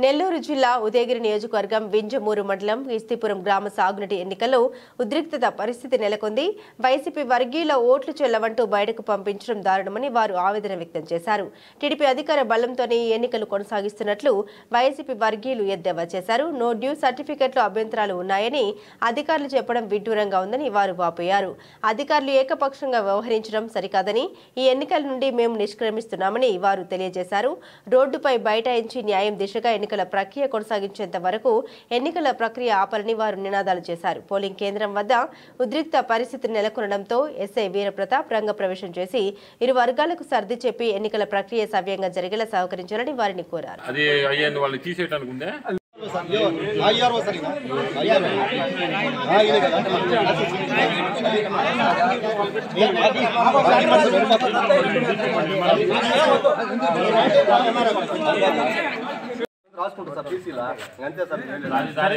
నెల్లూరు జిల్లా ఉదయగిరి నియోజకవర్గం వింజమూరు మండలం ఈస్తిపురం గ్రామ సాగునీటి ఎన్నికల్లో ఉద్రిక్తత పరిస్థితి నెలకొంది. వైసీపీ వర్గీయుల ఓట్లు చెల్లవంటూ బయటకు పంపించడం దారుణమని వారు ఆవేదన వ్యక్తం చేశారు. టీడీపీ అధికార బలంతోనే ఎన్నికలు కొనసాగిస్తున్నట్లు వైసీపీ వర్గీయులు ఎద్దేవా చేశారు. నో డ్యూ సర్టిఫికెట్లు అభ్యంతరాలు ఉన్నాయని అధికారులు చెప్పడం విడ్డూరంగా ఉందని వారు వాపోయారు. అధికారులు ఏకపక్షంగా వ్యవహరించడం సరికాదని, ఈ ఎన్నికల నుండి మేము నిష్క్రమిస్తున్నామని వారు తెలియజేశారు. రోడ్డుపై బైఠాయించి న్యాయం దిశగా ఎన్నికల ప్రక్రియ కొనసాగించేంత వరకు ఎన్నికల ప్రక్రియ ఆపాలని వారు నినాదాలు చేశారు. పోలింగ్ కేంద్రం వద్ద ఉద్రిక్త పరిస్థితి నెలకొనడంతో ఎస్ఐ వీరప్రతాప్ రంగప్రవేశం చేసి ఇరు వర్గాలకు సర్ది చెప్పి ఎన్నికల ప్రక్రియ సవ్యంగా జరిగేలా సహకరించాలని వారిని కోరారు.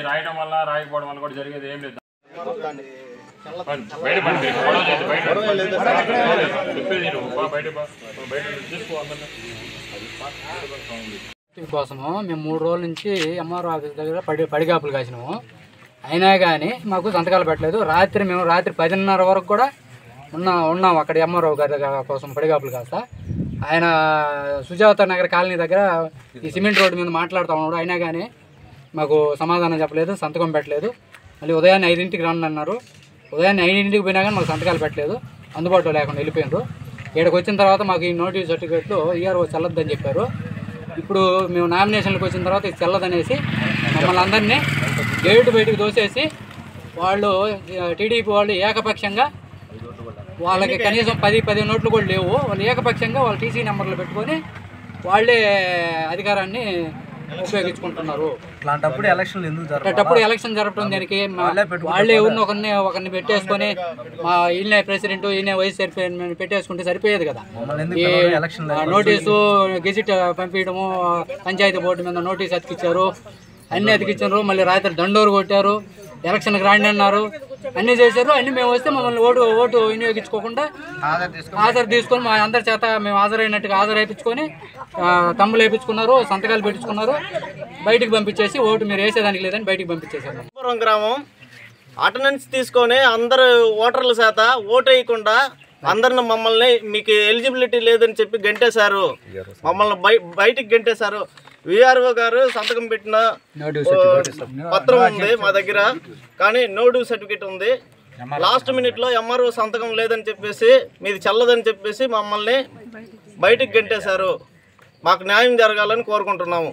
రాయడం వల్ల రాయకపోవడం వల్ల కూడా జరిగేది ఏం లేదు. కోసము మేము 3 రోజుల నుంచి ఎంఆర్ఓ ఆఫీస్ దగ్గర పడిగాపులు కాసినాము. అయినా కానీ మాకు సంతకాలు పెట్టలేదు. మేము రాత్రి 10:30 వరకు కూడా ఉన్నాం అక్కడ ఎంఆర్ఓ గారి కోసం పడిగాపులు కాస్త. ఆయన సుజాత నగర్ కాలనీ దగ్గర ఈ సిమెంట్ రోడ్డు మీద మాట్లాడుతూ ఉన్నాడు. అయినా కానీ మాకు సమాధానం చెప్పలేదు, సంతకం పెట్టలేదు. మళ్ళీ ఉదయాన్నే 5ంటికి రండి అన్నారు. ఉదయాన్నే 5ంటికి పోయినా కానీ మాకు సంతకాలు పెట్టలేదు, అందుబాటులో లేకుండా వెళ్ళిపోయినారు. ఇక్కడికి వచ్చిన తర్వాత మాకు ఈ నోటీస్ సర్టిఫికెట్లు ఈఆర్ఓ చెల్లొద్దని చెప్పారు. ఇప్పుడు మేము నామినేషన్లకు వచ్చిన తర్వాత ఇది చెల్లదనేసి మమ్మల్ని అందరినీ గేటు బయటకు దోసేసి వాళ్ళు టీడీపీ వాళ్ళు ఏకపక్షంగా వాళ్ళకి కనీసం 10 నోట్లు కూడా లేవు. వాళ్ళు ఏకపక్షంగా వాళ్ళ టీసీ నెంబర్లు పెట్టుకొని వాళ్ళే అధికారాన్ని ఉపయోగించుకుంటున్నారు. అలాంటప్పుడు ఎలక్షన్ జరపడం దానికి వాళ్ళే ఒకరిని పెట్టేసుకొని మా ఈయన ప్రెసిడెంట్ ఈయన వైస్ చైర్మన్ పెట్టేసుకుంటే సరిపోయేది కదా. ఈ నోటీసు గెజిట్ పంపించడము, పంచాయతీ బోర్డు మీద నోటీస్ అతికిచ్చారు, అన్నీ అతికిచ్చారు. మళ్ళీ రాత్రి దండోరు కొట్టారు, ఎలక్షన్కి రాండి అన్నారు, అన్నీ చేశారు. అన్నీ మేము వస్తే మమ్మల్ని ఓటు వినియోగించుకోకుండా హాజరు తీసుకొని మా అందరి చేత మేము హాజరైనట్టుగా హాజరైపించుకొని తమ్ములు వేయించుకున్నారు, సంతకాలు పెట్టించుకున్నారు, బయటికి పంపించేసి ఓటు మీరు వేసేదానికి లేదని బయటికి పంపించేశారు. గ్రామం అటెండెన్స్ తీసుకొని అందరు ఓటర్ల చేత ఓటు వేయకుండా అందరిని మమ్మల్ని మీకు ఎలిజిబిలిటీ లేదని చెప్పి గంటేశారు. మమ్మల్ని బయటికి గంటేశారు. విఆర్ఓ గారు సంతకం పెట్టిన పత్రం ఉంది మా దగ్గర, కానీ నో డ్యూ సర్టిఫికేట్ ఉంది. లాస్ట్ మినిట్లో ఎంఆర్ఓ సంతకం లేదని చెప్పేసి మీది చల్లదని చెప్పేసి మమ్మల్ని బయటికి గంటేశారు. మాకు న్యాయం జరగాలని కోరుకుంటున్నాము.